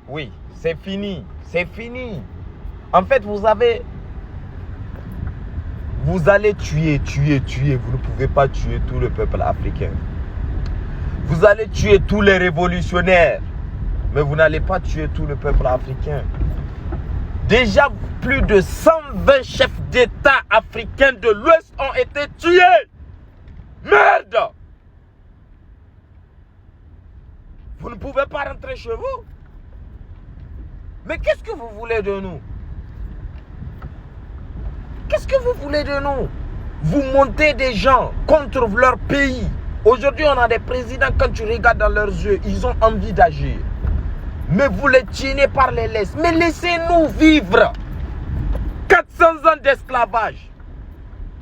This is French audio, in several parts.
Oui, c'est fini. C'est fini. En fait, vous allez tuer. Vous ne pouvez pas tuer tout le peuple africain. Vous allez tuer tous les révolutionnaires. Mais vous n'allez pas tuer tout le peuple africain. Déjà, plus de 120 chefs d'État africains de l'Ouest ont été tués. Merde! Vous ne pouvez pas rentrer chez vous. Mais qu'est-ce que vous voulez de nous? Qu'est-ce que vous voulez de nous? Vous montez des gens contre leur pays. Aujourd'hui, on a des présidents, quand tu regardes dans leurs yeux, ils ont envie d'agir. Mais vous les tienez par les laisses. Mais laissez-nous vivre. 400 ans d'esclavage.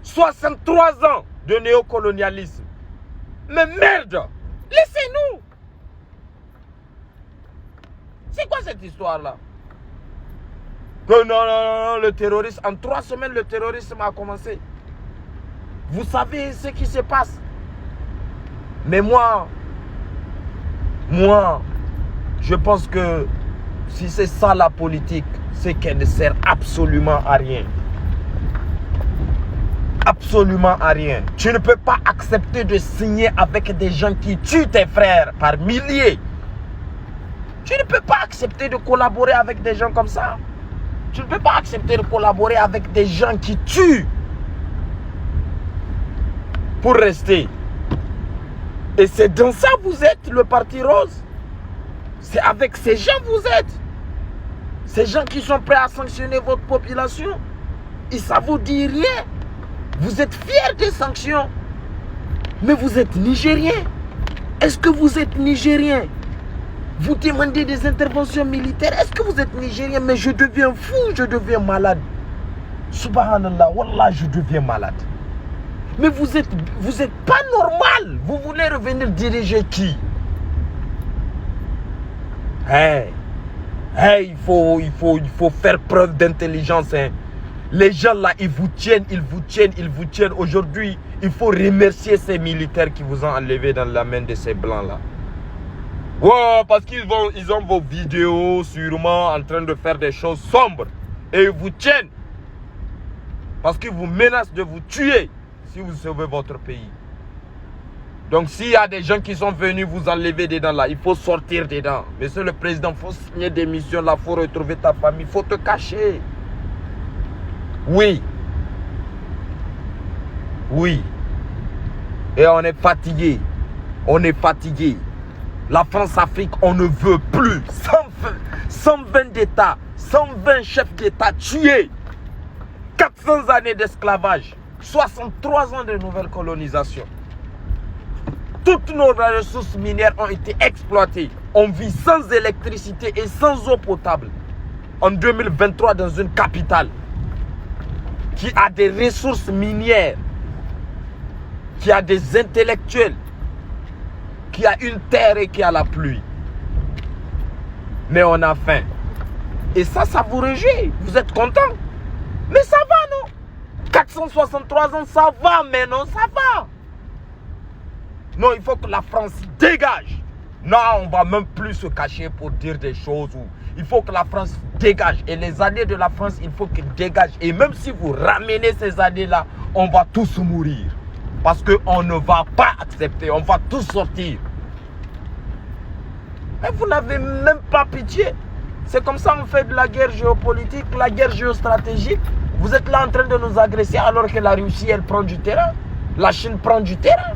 63 ans de néocolonialisme. Mais merde! Laissez-nous! C'est quoi cette histoire-là? Que non, le terrorisme, en 3 semaines, le terrorisme a commencé. Vous savez ce qui se passe. Mais moi, je pense que si c'est ça la politique, c'est qu'elle ne sert absolument à rien. Absolument à rien. Tu ne peux pas accepter de signer avec des gens qui tuent tes frères par milliers. Tu ne peux pas accepter de collaborer avec des gens comme ça. Tu ne peux pas accepter de collaborer avec des gens qui tuent pour rester. Et c'est dans ça que vous êtes, le Parti Rose. C'est avec ces gens que vous êtes. Ces gens qui sont prêts à sanctionner votre population. Et ça vous dit rien. Vous êtes fiers des sanctions. Mais vous êtes Nigérien. Est-ce que vous êtes Nigérien? Vous demandez des interventions militaires. Est-ce que vous êtes Nigérien? Mais je deviens fou, je deviens malade. Subhanallah, wallah, je deviens malade. Mais vous êtes pas normal. Vous voulez revenir diriger qui? Il faut faire preuve d'intelligence. Hein. Les gens là, ils vous tiennent. Aujourd'hui, il faut remercier ces militaires qui vous ont enlevé dans la main de ces blancs là. Ouais, parce qu'ils ont vos vidéos sûrement en train de faire des choses sombres. Et ils vous tiennent. Parce qu'ils vous menacent de vous tuer si vous sauvez votre pays. Donc s'il y a des gens qui sont venus vous enlever dedans là, il faut sortir dedans. Monsieur le Président, il faut signer des missions là, il faut retrouver ta famille, il faut te cacher. Oui. Et on est fatigué. La France-Afrique, on ne veut plus. 120 d'États, 120 chefs d'État tués. 400 années d'esclavage. 63 ans de nouvelle colonisation. Toutes nos ressources minières ont été exploitées. On vit sans électricité et sans eau potable. En 2023, dans une capitale qui a des ressources minières, qui a des intellectuels, qui a une terre et qui a la pluie. Mais on a faim. Et ça vous réjouit. Vous êtes content. Mais ça va, non? 463 ans, ça va, mais non, ça va. Non, il faut que la France dégage. Non, on ne va même plus se cacher pour dire des choses. Il faut que la France dégage. Et les années de la France, il faut qu'elles dégagent. Et même si vous ramenez ces années-là, on va tous mourir. Parce qu'on ne va pas accepter. On va tous sortir. Mais vous n'avez même pas pitié. C'est comme ça qu'on fait de la guerre géopolitique, la guerre géostratégique. Vous êtes là en train de nous agresser alors que la Russie, elle prend du terrain. La Chine prend du terrain.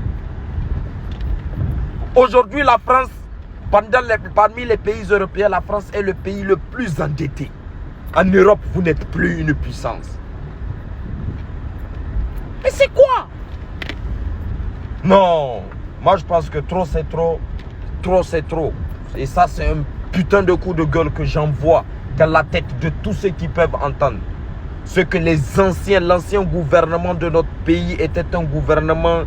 Aujourd'hui, la France, parmi les pays européens, la France est le pays le plus endetté. En Europe, vous n'êtes plus une puissance. Mais c'est quoi? Non, moi je pense que trop c'est trop. Trop c'est trop. Et ça, c'est un putain de coup de gueule que j'envoie dans la tête de tous ceux qui peuvent entendre. Ce que l'ancien gouvernement de notre pays était un gouvernement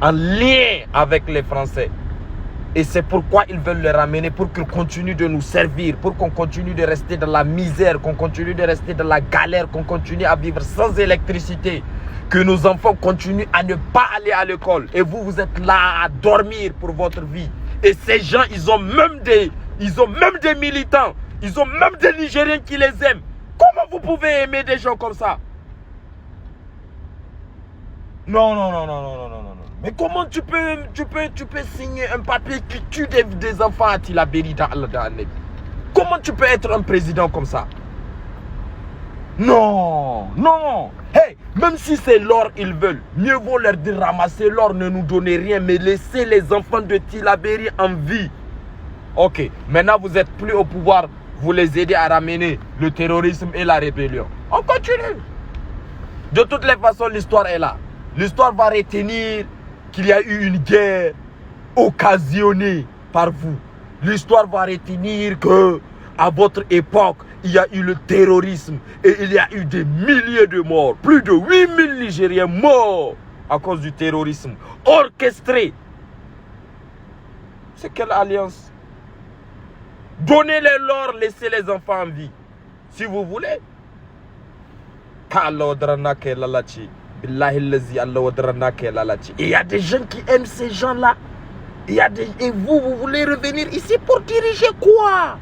en lien avec les Français. Et c'est pourquoi ils veulent le ramener, pour qu'ils continuent de nous servir, pour qu'on continue de rester dans la misère, qu'on continue de rester dans la galère, qu'on continue à vivre sans électricité, que nos enfants continuent à ne pas aller à l'école. Et vous, vous êtes là à dormir pour votre vie. Et ces gens, ils ont même des militants Ils ont même des Nigériens qui les aiment. Comment vous pouvez aimer des gens comme ça? Non. Mais comment tu peux signer un papier qui tue des enfants à Tillabéri dans l'année? Comment tu peux être un président comme ça? Non. Hey, même si c'est l'or ils veulent, mieux vaut leur dire ramasser l'or, ne nous donnez rien, mais laissez les enfants de Tillabéri en vie. Ok, maintenant vous êtes plus au pouvoir, vous les aidez à ramener le terrorisme et la rébellion. On continue. De toutes les façons, l'histoire est là. L'histoire va retenir qu'il y a eu une guerre occasionnée par vous. L'histoire va retenir que à votre époque, il y a eu le terrorisme et il y a eu des milliers de morts. Plus de 8000 Nigériens morts à cause du terrorisme orchestré. C'est quelle alliance? Donnez-les l'or, laissez les enfants en vie. Si vous voulez. Et il y a des gens qui aiment ces gens-là. Et vous voulez revenir ici pour diriger quoi?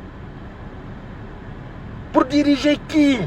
Pour diriger qui?